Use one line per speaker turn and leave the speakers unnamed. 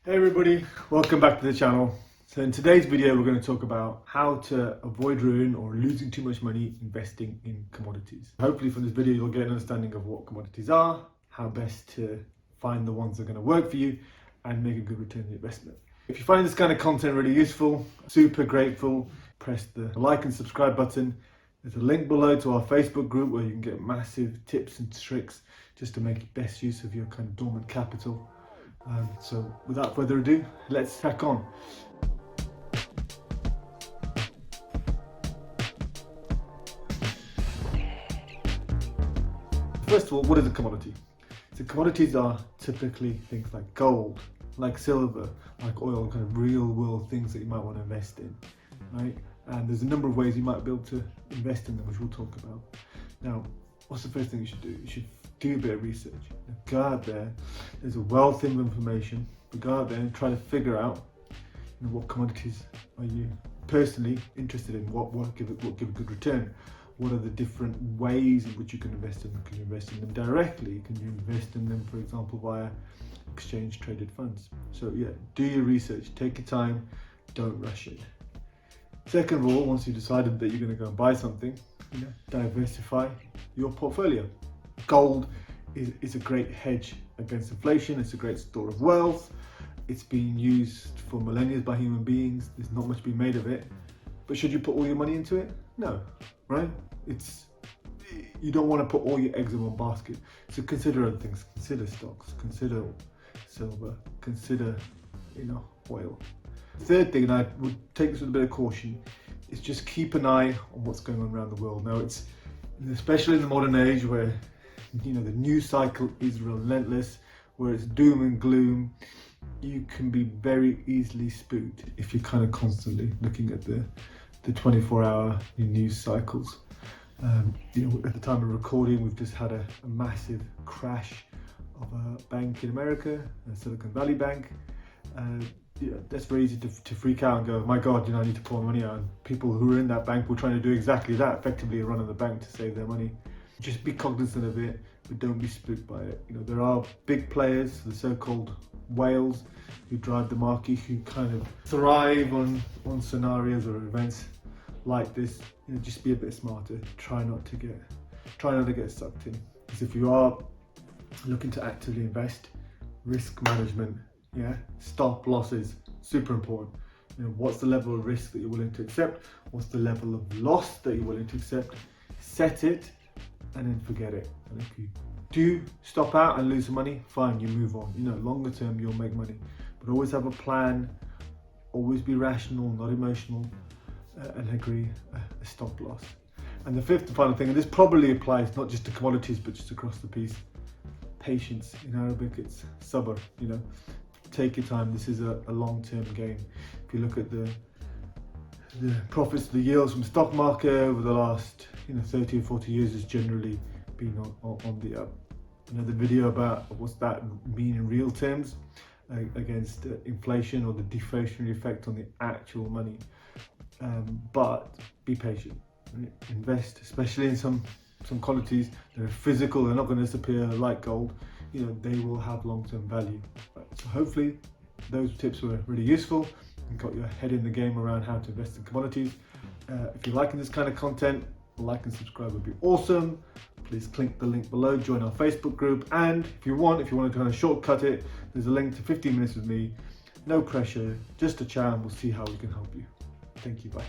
Hey everybody, welcome back to the channel. So in today's video we're going to talk about how to avoid ruin or losing too much money investing in commodities. Hopefully from this video you'll get an understanding of what commodities are, how best to find the ones that are going to work for you and make a good return on investment. If you find this kind of content really useful, super grateful, press the like and subscribe button. There's a link below to our Facebook group where you can get massive tips and tricks just to make best use of your kind of dormant capital. So without further ado, let's crack on. First of all, what is a commodity? So commodities are typically things like gold, like silver, like oil, kind of real world things that you might want to invest in, right? And there's a number of ways you might be able to invest in them, which we'll talk about. Now, what's the first thing you should do? You should do a bit of research. Go out there, there's a wealth of information, but go out there and try to figure out what commodities are you personally interested in, what give a good return, what are the different ways in which you can invest in them. Can you invest in them directly? Can you invest in them, for example, via exchange traded funds? So yeah, do your research, take your time, don't rush it. Second of all, once you've decided that you're going to go and buy something, diversify your portfolio. Gold is a great hedge against inflation. It's a great store of wealth. It's been used for millennia by human beings. There's not much being made of it. But should you put all your money into it? No, right? You don't want to put all your eggs in one basket. So consider other things. Consider stocks. Consider silver. Consider, oil. Third thing, and I would take this with a bit of caution, is just keep an eye on what's going on around the world. Now, it's especially in the modern age where the news cycle is relentless, where it's doom and gloom. You can be very easily spooked if you're kind of constantly looking at the 24-hour news cycles. At the time of recording, we've just had a massive crash of a bank in America, a Silicon Valley Bank. That's very easy to freak out and go, my God, I need to pull money out. And people who are in that bank were trying to do exactly that, effectively running the bank to save their money. Just be cognizant of it, but don't be spooked by it. There are big players, the so-called whales, who drive the market, who kind of thrive on scenarios or events like this. Just be a bit smarter. Try not to get sucked in. Because if you are looking to actively invest, risk management, stop losses, super important. What's the level of risk that you're willing to accept? What's the level of loss that you're willing to accept? Set it and then forget it. And if you do stop out and lose some money, fine, you move on. Longer term you'll make money, but always have a plan, always be rational, not emotional, and agree a stop loss. And the fifth and final thing, and this probably applies not just to commodities but just across the piece, patience. In Arabic it's sabr. Take your time. This is a long-term game. If you look at the profits, the yields from the stock market over the last 30 or 40 years has generally been on the up. Another video about what's that mean in real terms against inflation or the deflationary effect on the actual money. But be patient. Invest, especially in some commodities that are physical. They're not going to disappear like gold. They will have long-term value. So hopefully those tips were really useful and got your head in the game around how to invest in commodities. If you're liking this kind of content, like and subscribe would be awesome. Please click the link below, join our Facebook group, and if you want to kind of shortcut it, there's a link to 15 minutes with me. No pressure, just a chat, and we'll see how we can help you. Thank you, bye.